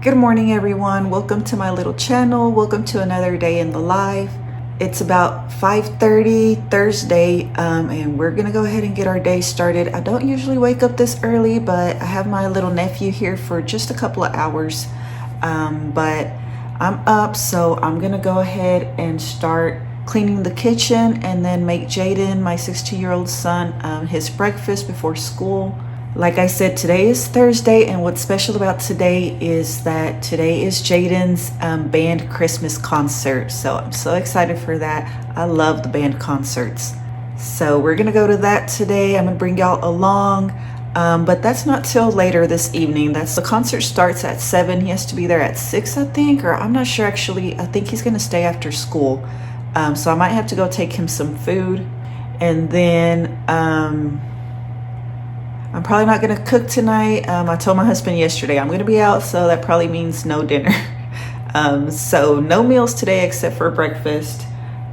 Good morning, everyone. Welcome to my little channel. Welcome to another day in the life. It's about 5:30 Thursday, and we're gonna go ahead and get our day started. I don't usually wake up this early, but I have my little nephew here for just a couple of hours. But I'm up, so I'm gonna go ahead and start cleaning the kitchen and then make Jaden, my 16-year-old son, his breakfast before school. Like I said, today is Thursday, and what's special about today is that today is Jaden's band Christmas concert. So I'm so excited for that. I love the band concerts. So we're gonna go to that today. I'm gonna bring y'all along, but that's not till later this evening. The concert starts at 7. He has to be there at 6, I think, or I'm not sure actually. I think he's gonna stay after school. So I might have to go take him some food, and then I'm probably not gonna cook tonight. I told my husband yesterday I'm gonna be out, so that probably means no dinner. So no meals today except for breakfast.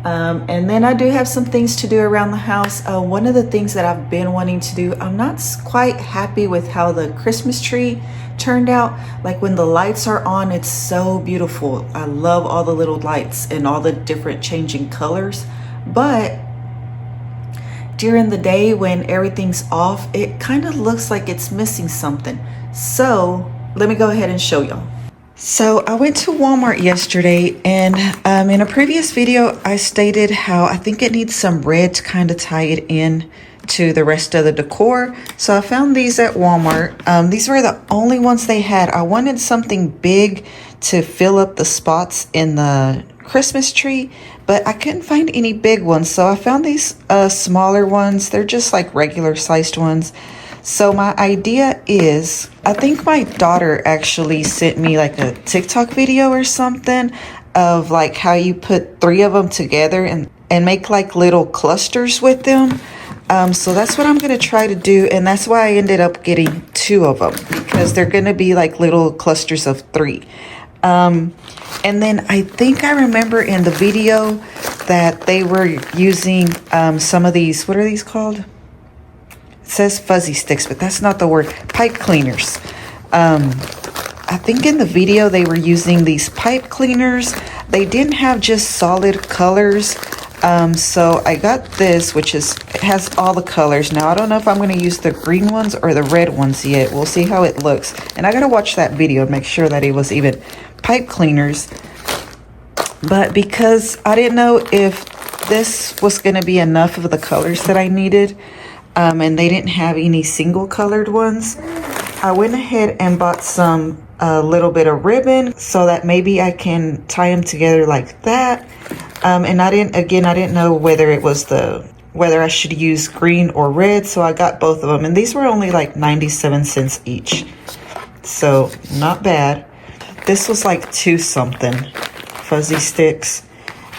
And then I do have some things to do around the house. One of the things that I've been wanting to do, I'm not quite happy with how the Christmas tree turned out. Like when the lights are on, it's so beautiful. I love all the little lights and all the different changing colors. But during the day when everything's off, it kind of looks like it's missing something. So let me go ahead and show y'all. So I went to Walmart yesterday, and in a previous video I stated how I think it needs some red to kind of tie it in to the rest of the decor. So I found these at Walmart. These were the only ones they had. I wanted something big to fill up the spots in the Christmas tree, but I couldn't find any big ones. So I found these smaller ones. They're just like regular sized ones. So my idea is, I think my daughter actually sent me like a TikTok video or something of like how you put 3 of them together and make like little clusters with them. So that's what I'm going to try to do. And that's why I ended up getting 2 of them, because they're going to be like little clusters of 3. And then I think I remember in the video that they were using some of these, what are these called? It says fuzzy sticks, but that's not the word. Pipe cleaners. I think in the video they were using these pipe cleaners. They didn't have just solid colors. So I got this, which has all the colors. Now, I don't know if I'm going to use the green ones or the red ones yet. We'll see how it looks. And I got to watch that video and make sure that it was even pipe cleaners. But because I didn't know if this was going to be enough of the colors that I needed, and they didn't have any single colored ones, I went ahead and bought some a little bit of ribbon so that maybe I can tie them together like that. And I didn't know whether I should use green or red, so I got both of them, and these were only like 97 cents each, so not bad. This was like 2 something fuzzy sticks.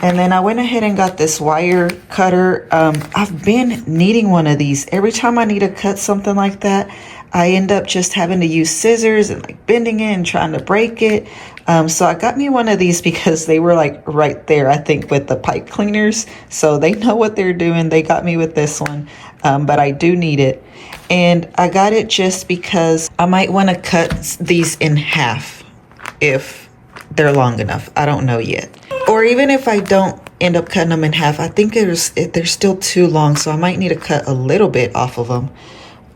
And then I went ahead and got this wire cutter. I've been needing one of these. Every time I need to cut something like that, I end up just having to use scissors and like bending it and trying to break it. So I got me one of these because they were like right there, I think, with the pipe cleaners. So they know what they're doing. They got me with this one, but I do need it. And I got it just because I might want to cut these in half if they're long enough. I don't know yet. Or even if I don't end up cutting them in half, I think they're still too long, so I might need to cut a little bit off of them.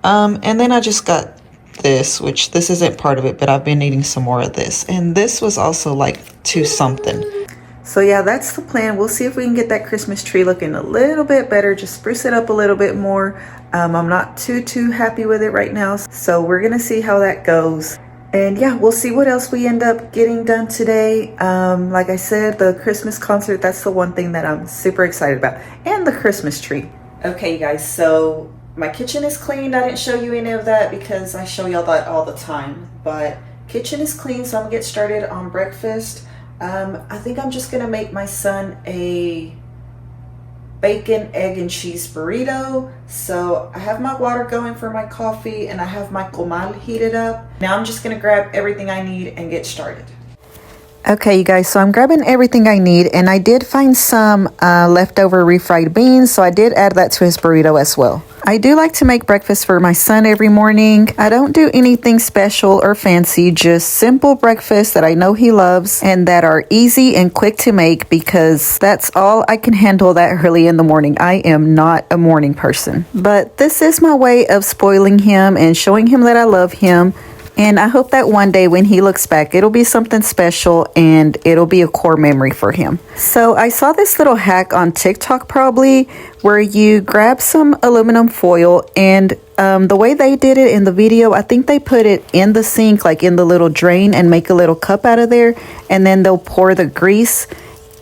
And then I just got this, which this isn't part of it, but I've been needing some more of this. And this was also like 2 something. So yeah, that's the plan. We'll see if we can get that Christmas tree looking a little bit better, just spruce it up a little bit more. I'm not too happy with it right now, so we're gonna see how that goes. And yeah, we'll see what else we end up getting done today. Like I said, the Christmas concert, that's the one thing that I'm super excited about. And the Christmas tree. Okay, you guys, so my kitchen is cleaned. I didn't show you any of that because I show y'all that all the time. But kitchen is clean, so I'm gonna get started on breakfast. I think I'm just gonna make my son a bacon, egg, and cheese burrito. So I have my water going for my coffee, and I have my comal heated up. Now I'm just gonna grab everything I need and get started. Okay, you guys, so I'm grabbing everything I need, and I did find some leftover refried beans, so I did add that to his burrito as well. I do like to make breakfast for my son every morning. I don't do anything special or fancy, just simple breakfast that I know he loves and that are easy and quick to make because that's all I can handle that early in the morning. I am not a morning person. But this is my way of spoiling him and showing him that I love him. And I hope that one day when he looks back, it'll be something special and it'll be a core memory for him. So I saw this little hack on TikTok probably where you grab some aluminum foil and the way they did it in the video, I think they put it in the sink, like in the little drain and make a little cup out of there. And then they'll pour the grease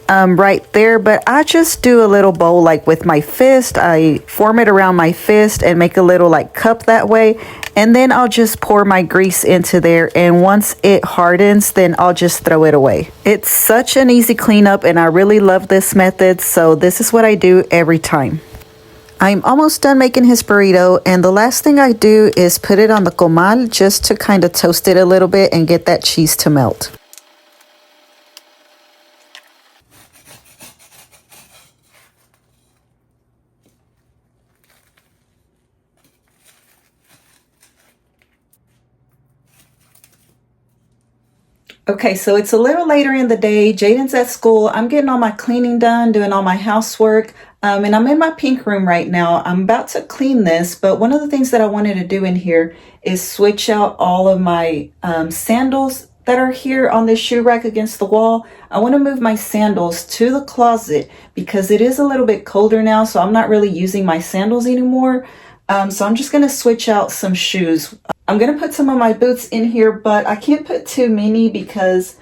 right there, but I just do a little bowl like with my fist. I form it around my fist and make a little like cup that way, and then I'll just pour my grease into there, and once it hardens then I'll just throw it away. It's such an easy cleanup and I really love this method, so this is what I do every time. I'm almost done making his burrito, and the last thing I do is put it on the comal just to kind of toast it a little bit and get that cheese to melt. Okay, so it's a little later in the day. Jaden's at school. I'm getting all my cleaning done, doing all my housework, and I'm in my pink room right now. I'm about to clean this, but one of the things that I wanted to do in here is switch out all of my sandals that are here on this shoe rack against the wall. I want to move my sandals to the closet because it is a little bit colder now, so I'm not really using my sandals anymore. So I'm just going to switch out some shoes. I'm going to put some of my boots in here, but I can't put too many because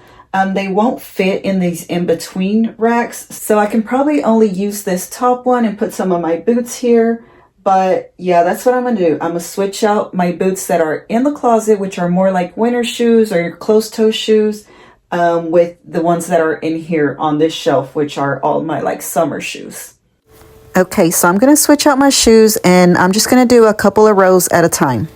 they won't fit in these in-between racks. So I can probably only use this top one and put some of my boots here. But yeah, that's what I'm going to do. I'm going to switch out my boots that are in the closet, which are more like winter shoes or your closed-toe shoes, with the ones that are in here on this shelf, which are all my like summer shoes. Okay, so I'm going to switch out my shoes and I'm just going to do a couple of rows at a time.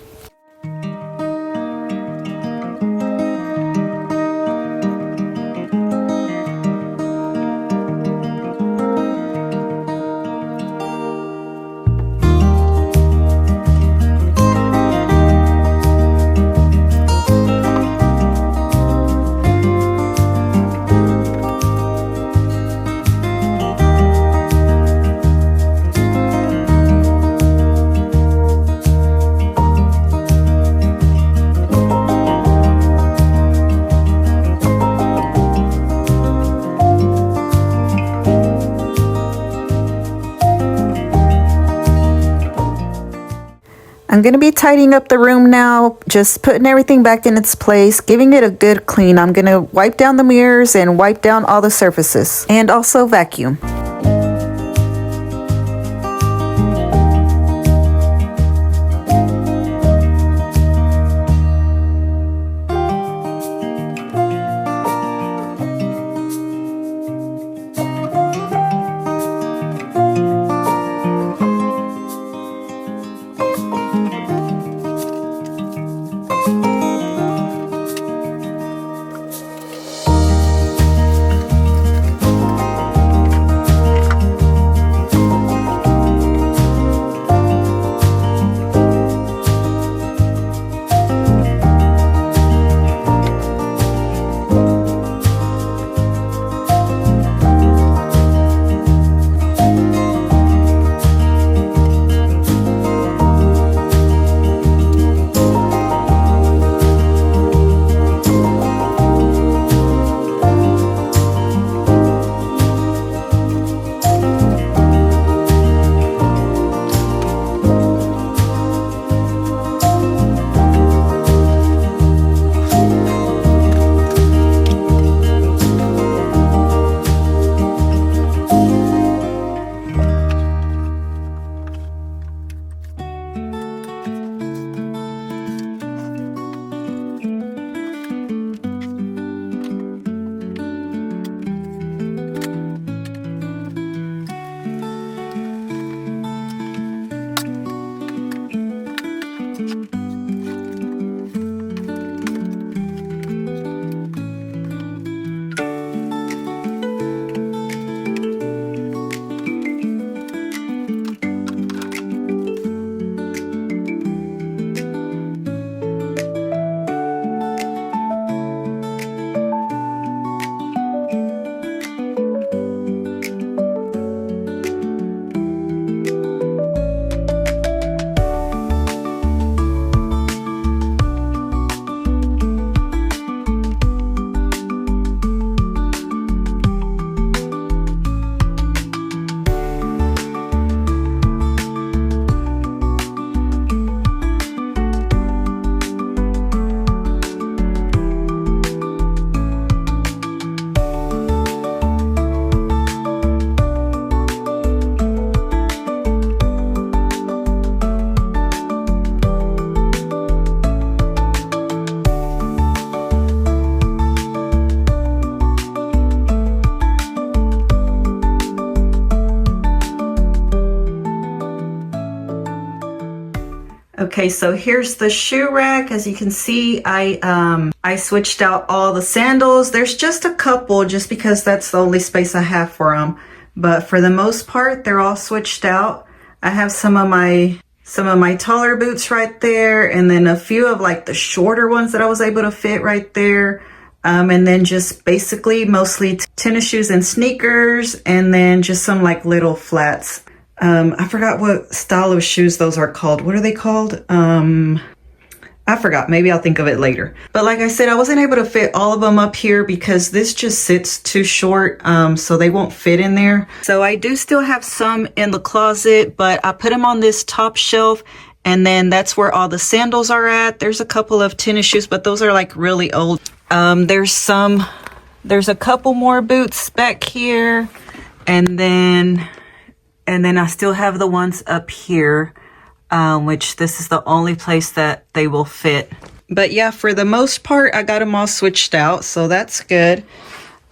I'm going to be tidying up the room now, just putting everything back in its place, giving it a good clean. I'm going to wipe down the mirrors and wipe down all the surfaces and also vacuum. Okay, so here's the shoe rack. As you can see, I switched out all the sandals. There's just a couple just because that's the only space I have for them. But for the most part, they're all switched out. I have some of my taller boots right there, and then a few of like the shorter ones that I was able to fit right there. And then just basically mostly tennis shoes and sneakers, and then just some like little flats. I forgot what style of shoes those are called. What are they called? I forgot. Maybe I'll think of it later. But like I said, I wasn't able to fit all of them up here because this just sits too short, so they won't fit in there. So I do still have some in the closet, but I put them on this top shelf, and then that's where all the sandals are at. There's a couple of tennis shoes, but those are like really old. There's a couple more boots back here, and then I still have the ones up here, which this is the only place that they will fit. But yeah, for the most part, I got them all switched out, so that's good.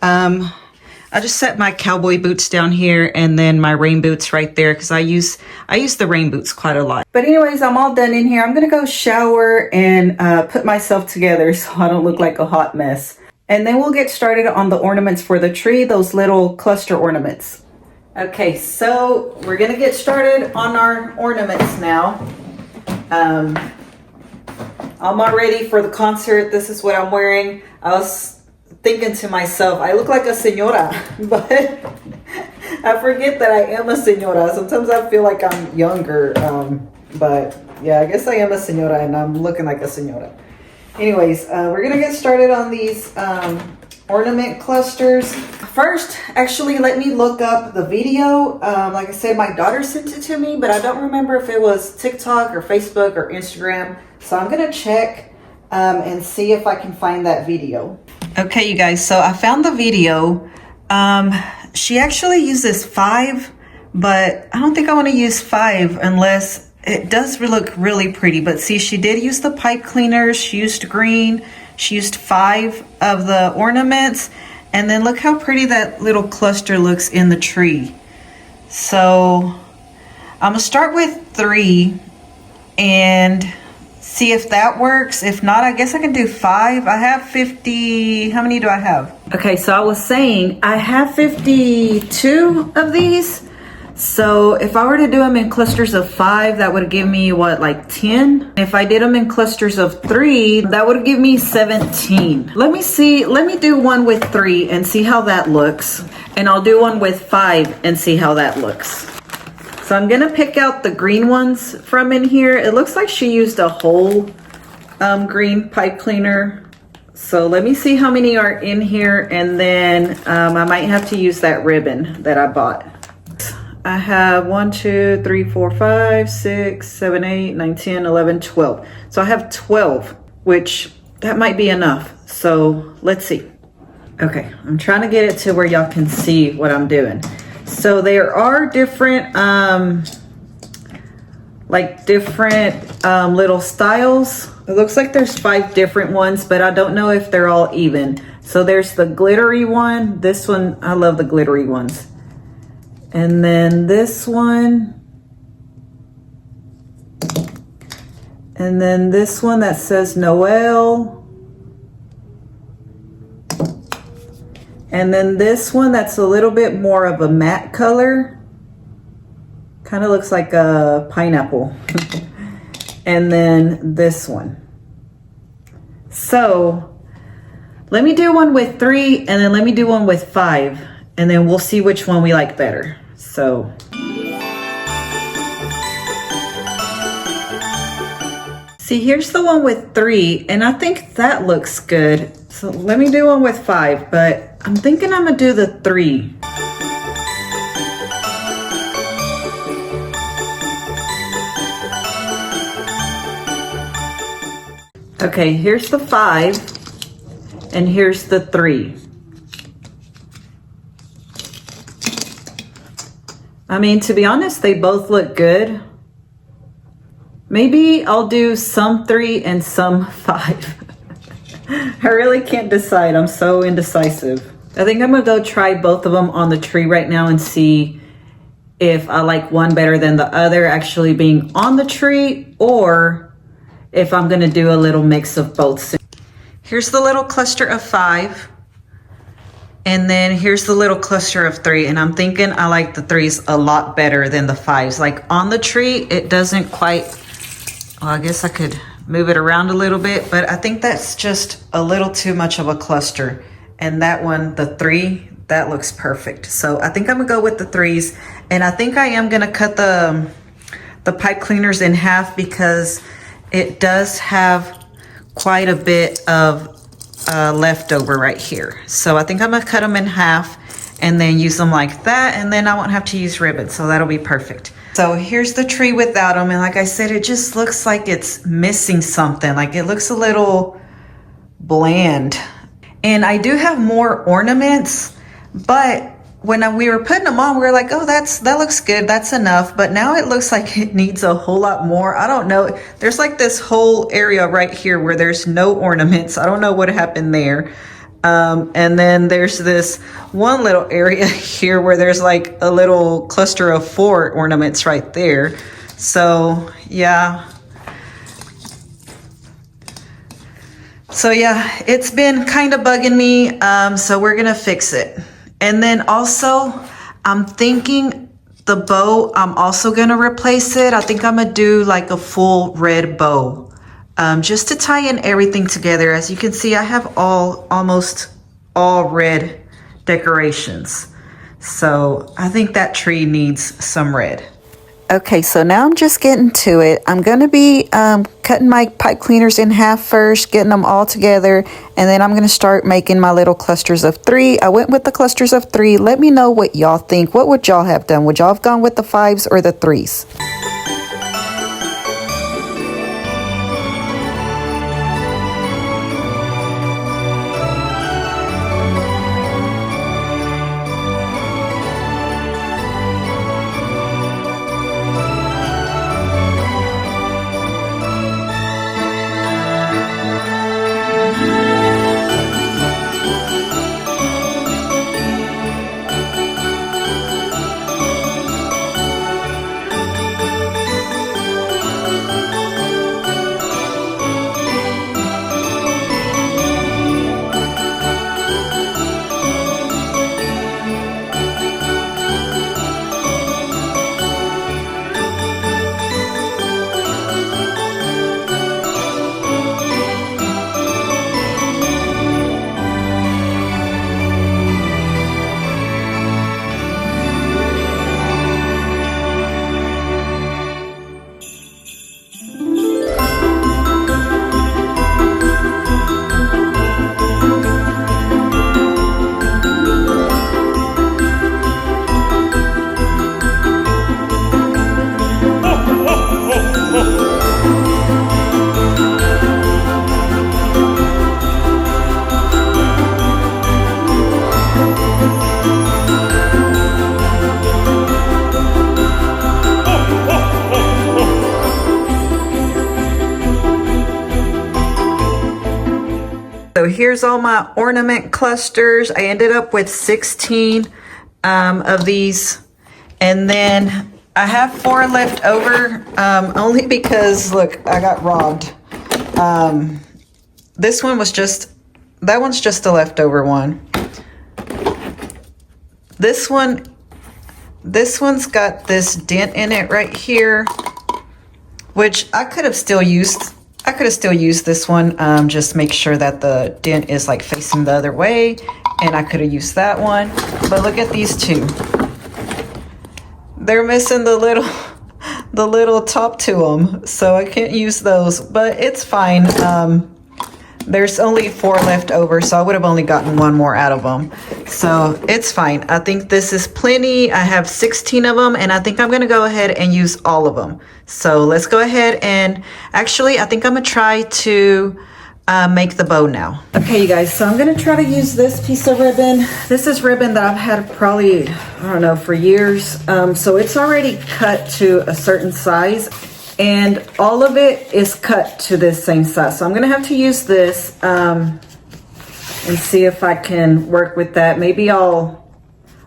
I just set my cowboy boots down here and then my rain boots right there because I use the rain boots quite a lot. But anyways, I'm all done in here. I'm gonna go shower and put myself together so I don't look like a hot mess. And then we'll get started on the ornaments for the tree, those little cluster ornaments. Okay, so we're gonna get started on our ornaments now. I'm all ready for the concert. This is what I'm wearing. I was thinking to myself, I look like a señora, but I forget that I am a señora. Sometimes I feel like I'm younger, but yeah, I guess I am a señora and I'm looking like a señora. Anyways, we're gonna get started on these ornament clusters. First, actually, let me look up the video. Like I said, my daughter sent it to me, but I don't remember if it was TikTok or Facebook or Instagram. So I'm gonna check and see if I can find that video. Okay, you guys, so I found the video. She actually uses 5, but I don't think I want to use 5 unless it does look really pretty. But see, she did use the pipe cleaners. She used green. She used 5 of the ornaments. And then look how pretty that little cluster looks in the tree. So I'm gonna start with 3 and see if that works. If not, I guess I can do 5. I have 50. How many do I have? Okay, so I was saying I have 52 of these. So if I were to do them in clusters of 5, that would give me what, like 10? If I did them in clusters of 3, that would give me 17. Let me do one with 3 and see how that looks. And I'll do one with 5 and see how that looks. So I'm gonna pick out the green ones from in here. It looks like she used a whole green pipe cleaner. So let me see how many are in here, and then I might have to use that ribbon that I bought. I have 1, 2, 3, 4, 5, 6, 7, 8, 9, 10, 11, 12. So I have 12, which that might be enough. So let's see. Okay, I'm trying to get it to where y'all can see what I'm doing. So there are different, little styles. It looks like there's 5 different ones, but I don't know if they're all even. So there's the glittery one. This one, I love the glittery ones. And then this one. And then this one that says Noel. And then this one that's a little bit more of a matte color. Kind of looks like a pineapple. And then this one. So let me do one with 3 and then let me do one with 5. And then we'll see which one we like better. So. See, here's the one with 3, and I think that looks good. So let me do one with 5, but I'm thinking I'm gonna do the 3. Okay, here's the 5, and here's the 3. I mean, to be honest, they both look good. Maybe I'll do some 3 and some 5. I really can't decide. I'm so indecisive. I think I'm gonna go try both of them on the tree right now and see if I like one better than the other actually being on the tree, or if I'm gonna do a little mix of both. Here's the little cluster of 5. And then here's the little cluster of 3. And I'm thinking I like the 3s a lot better than the 5s. Like on the tree, it doesn't quite, well, I guess I could move it around a little bit, but I think that's just a little too much of a cluster. And that one, the 3, that looks perfect. So I think I'm gonna go with the 3s. And I think I am gonna cut the pipe cleaners in half because it does have quite a bit of leftover right here. So I think I'm gonna cut them in half and then use them like that, and then I won't have to use ribbon, so that'll be perfect. So here's the tree without them, and like I said, it just looks like it's missing something. Like it looks a little bland. And I do have more ornaments, but when we were putting them on, we were like, oh, that looks good, that's enough. But now it looks like it needs a whole lot more. I don't know. There's like this whole area right here where there's no ornaments. I don't know what happened there. And then there's this one little area here where there's like a little cluster of 4 ornaments right there. So yeah. So yeah, it's been kind of bugging me. So we're gonna fix it. And then also, I'm thinking the bow, I'm also gonna replace it. I think I'm gonna do like a full red bow, just to tie in everything together. As you can see, I have almost all red decorations. So I think that tree needs some red. Okay, so now I'm just getting to it. I'm going to be cutting my pipe cleaners in half first, getting them all together, and then I'm going to start making my little clusters of 3. I went with the clusters of 3. Let me know what y'all think. What would y'all have done? Would y'all have gone with the 5s or the 3s? So here's all my ornament clusters. I ended up with 16 of these. And then I have 4 left over, only because, look, I got robbed. This one was just, that one's just a leftover one. This one's got this dent in it right here, which I could have still used. I could have still used this one, just make sure that the dent is like facing the other way, and I could have used that one. But look at these 2. They're missing the little top to them, so I can't use those, but it's fine. There's only 4 left over, so I would have only gotten 1 more out of them. So it's fine. I think this is plenty. I have 16 of them, and I think I'm going to go ahead and use all of them. So let's go ahead and actually, I think I'm going to try to make the bow now. Okay, you guys, so I'm going to try to use this piece of ribbon. This is ribbon that I've had probably, I don't know, for years. So it's already cut to a certain size. And all of it is cut to this same size. So I'm gonna have to use this and see if I can work with that. Maybe I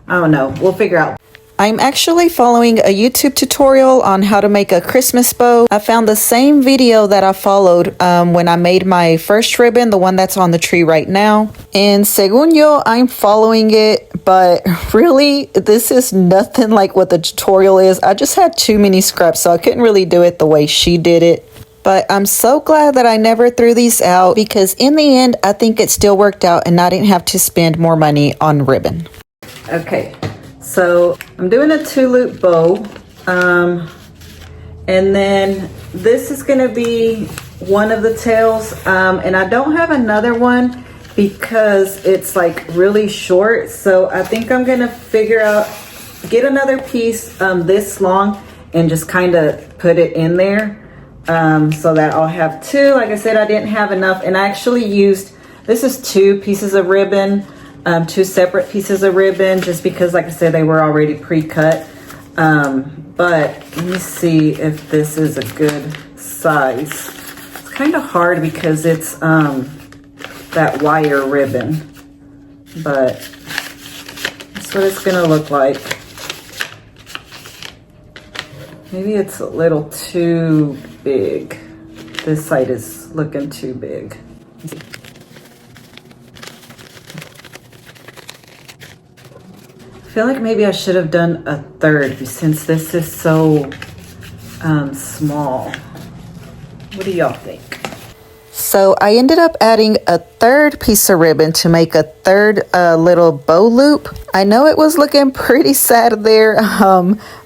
don't know, we'll figure out. I'm actually following a YouTube tutorial on how to make a Christmas bow. I found the same video that I followed when I made my first ribbon, the one that's on the tree right now. And según yo, I'm following it, but really, this is nothing like what the tutorial is. I just had too many scraps, so I couldn't really do it the way she did it. But I'm so glad that I never threw these out because in the end, I think it still worked out and I didn't have to spend more money on ribbon. Okay. So I'm doing a 2-loop bow, and then this is going to be one of the tails, and I don't have another one because it's like really short. So I think I'm going to figure out, get another piece this long and just kind of put it in there so that I'll have two. Like I said, I didn't have enough, and I actually used, this is 2 pieces of ribbon. 2 separate pieces of ribbon just because, like I said, they were already pre-cut. But let me see if this is a good size. It's kind of hard because it's that wire ribbon, but that's what it's gonna look like. Maybe it's a little too big. This side is looking too big. Let's see. I feel like maybe I should have done a 3rd since this is so small. What do y'all think? So I ended up adding a 3rd piece of ribbon to make a 3rd little bow loop. I know it was looking pretty sad there,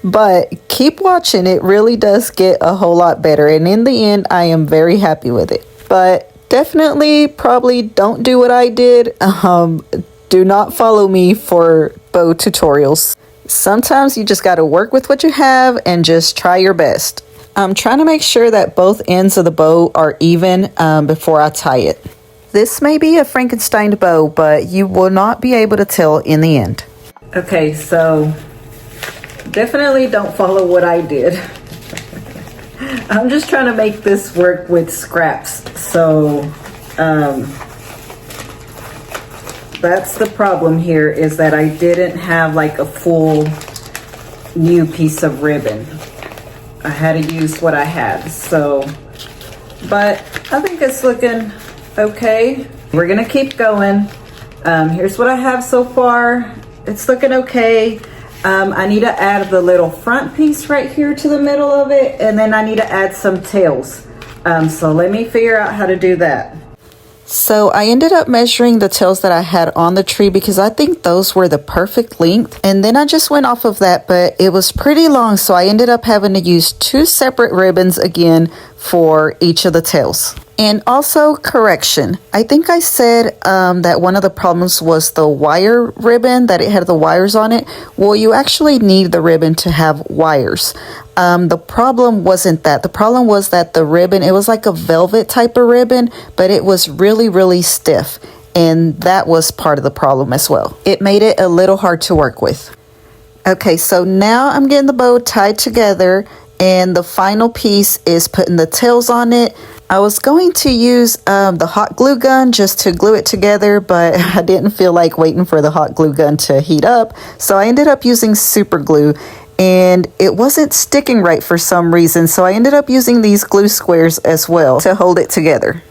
but keep watching. It really does get a whole lot better. And in the end, I am very happy with it. But definitely probably don't do what I did. Do not follow me for bow tutorials. Sometimes you just got to work with what you have and just try your best. I'm trying to make sure that both ends of the bow are even before I tie it. This may be a Frankenstein bow, but you will not be able to tell in the end. Okay, so definitely don't follow what I did. I'm just trying to make this work with scraps. So that's the problem here, is that I didn't have like a full new piece of ribbon. I had to use what I had. So, but I think it's looking okay. We're gonna keep going. Here's what I have so far. It's looking okay. I need to add the little front piece right here to the middle of it, and then I need to add some tails. So let me figure out how to do that. So I ended up measuring the tails that I had on the tree because I think those were the perfect length. And then I just went off of that, but it was pretty long. So I ended up having to use 2 separate ribbons again for each of the tails. And also, correction, I think I said that one of the problems was the wire ribbon, that it had the wires on it. Well, you actually need the ribbon to have wires. The problem wasn't that. The problem was that the ribbon, it was like a velvet type of ribbon, but it was really, really stiff. And that was part of the problem as well. It made it a little hard to work with. Okay, so now I'm getting the bow tied together, and the final piece is putting the tails on it. I was going to use the hot glue gun just to glue it together, but I didn't feel like waiting for the hot glue gun to heat up. So I ended up using super glue, and it wasn't sticking right for some reason. So I ended up using these glue squares as well to hold it together.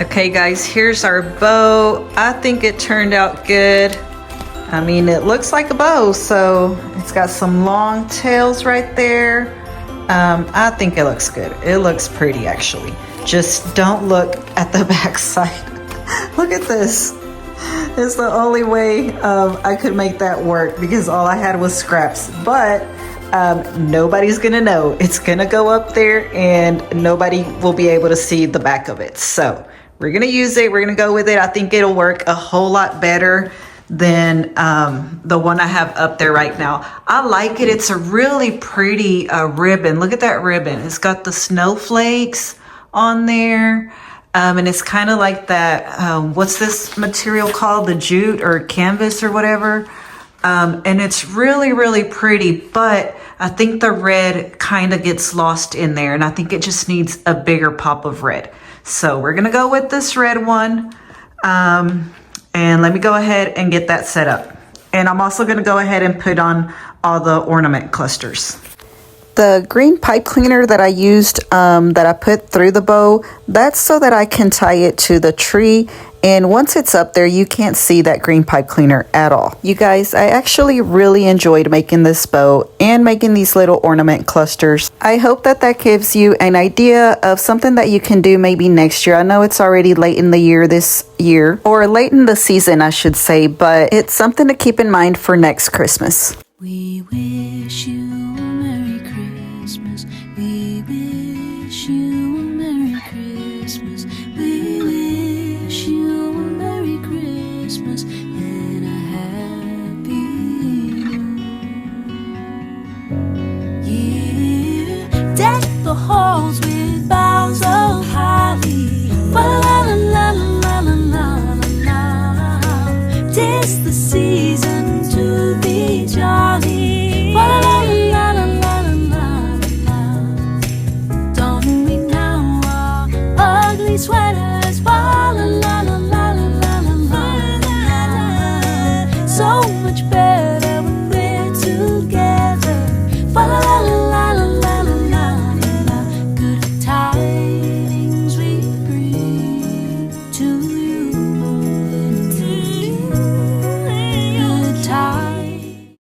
Okay guys, here's our bow. I think it turned out good. I mean, it looks like a bow, so it's got some long tails right there. I think it looks good. It looks pretty actually. Just don't look at the back side. Look at this. It's the only way I could make that work because all I had was scraps. But nobody's gonna know. It's gonna go up there and nobody will be able to see the back of it. So we're gonna use it, we're gonna go with it. I think it'll work a whole lot better than the one I have up there right now. I like it. It's a really pretty ribbon. Look at that ribbon. It's got the snowflakes on there. And it's kind of like that, what's this material called? The jute or canvas or whatever. And it's really, really pretty, but I think the red kind of gets lost in there, and I think it just needs a bigger pop of red. So we're gonna go with this red one. And let me go ahead and get that set up. And I'm also gonna go ahead and put on all the ornament clusters. The green pipe cleaner that I used, that I put through the bow, that's so that I can tie it to the tree. And once it's up there, you can't see that green pipe cleaner at all. You guys, I actually really enjoyed making this bow and making these little ornament clusters. I hope that that gives you an idea of something that you can do maybe next year. I know it's already late in the year this year, or late in the season, I should say, but it's something to keep in mind for next Christmas. We wish you a Merry Christmas. We wish you a Merry Christmas. We wish you a Merry Christmas and a Happy New Year. Deck the halls with boughs of holly. La la la la la la la la. 'Tis the season to be jolly. La la la la la la la. Don't we now our ugly sweaters? La la la la la la la la. So much better when we're together. La la la la la la la. Good tidings we bring to you. Good tidings.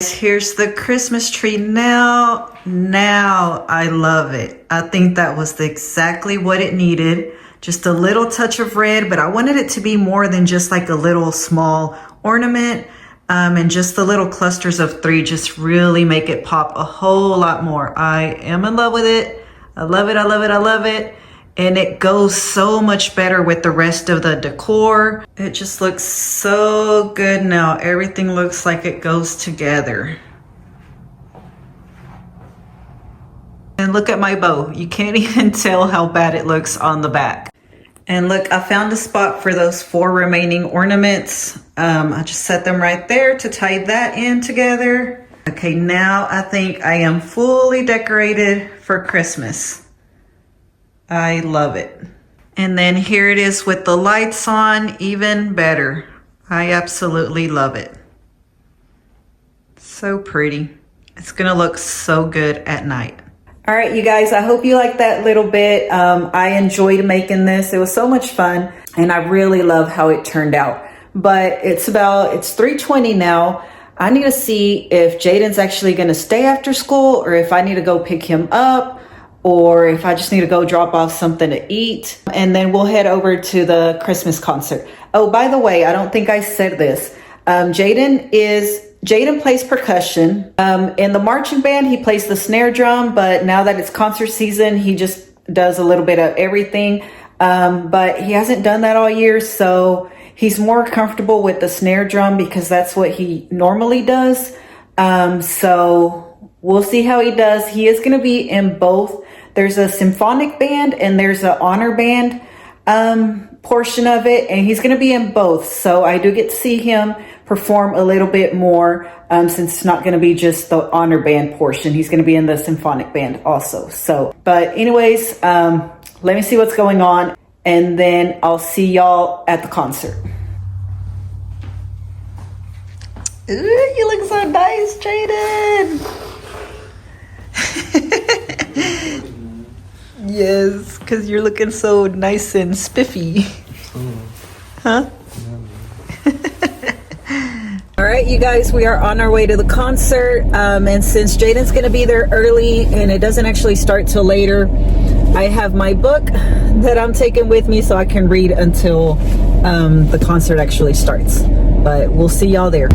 Here's the Christmas tree now. Now I love it. I think that was exactly what it needed. Just a little touch of red, but I wanted it to be more than just like a little small ornament. And just the little clusters of 3 just really make it pop a whole lot more. I am in love with it. I love it, I love it, I love it. And it goes so much better with the rest of the decor. It just looks so good now. Everything looks like it goes together. And look at my bow. You can't even tell how bad it looks on the back. And look, I found a spot for those 4 remaining ornaments. I just set them right there to tie that in together. Okay, now I think I am fully decorated for Christmas. I love it. And then here it is with the lights on, even better. I absolutely love it. So pretty. It's gonna look so good at night. All right, you guys, I hope you liked that little bit. I enjoyed making this. It was so much fun, and I really love how it turned out. But it's 3:20 now. I need to see if Jaden's actually gonna stay after school, or if I need to go pick him up, or if I just need to go drop off something to eat. And then we'll head over to the Christmas concert. Oh, by the way, I don't think I said this. Jaden plays percussion. In the marching band, he plays the snare drum, but now that it's concert season, he just does a little bit of everything. But he hasn't done that all year, so he's more comfortable with the snare drum because that's what he normally does. So we'll see how he does. He is going to be in both. There's a symphonic band and there's an honor band portion of it, and he's going to be in both. So I do get to see him perform a little bit more, since it's not going to be just the honor band portion. He's going to be in the symphonic band also. So, but anyways, let me see what's going on, and then I'll see y'all at the concert. Ooh, you look so nice, Jaden. Yes, because you're looking so nice and spiffy. Huh? All right, you guys, we are on our way to the concert. And since Jaden's going to be there early and it doesn't actually start till later, I have my book that I'm taking with me so I can read until the concert actually starts. But we'll see y'all there.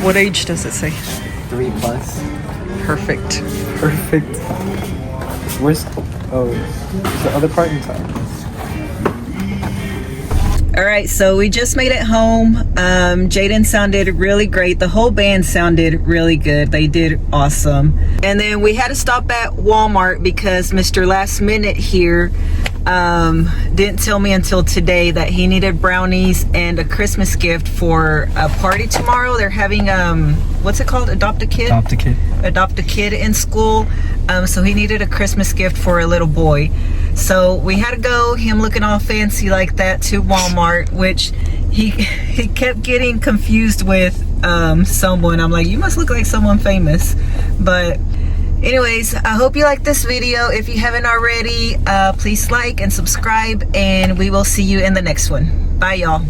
What age does it say? 3+. Perfect. Perfect. Where's the other part inside? All right, so we just made it home. Jaden sounded really great. The whole band sounded really good. They did awesome. And then we had to stop at Walmart because Mr. Last Minute here didn't tell me until today that he needed brownies and a Christmas gift for a party tomorrow. They're having what's it called? Adopt a Kid? Adopt a Kid in school. So he needed a Christmas gift for a little boy. So we had to go, him looking all fancy like that, to Walmart, which he kept getting confused with someone. I'm like, you must look like someone famous. But anyways, I hope you like this video. If you haven't already, please like and subscribe, and we will see you in the next one. Bye, y'all.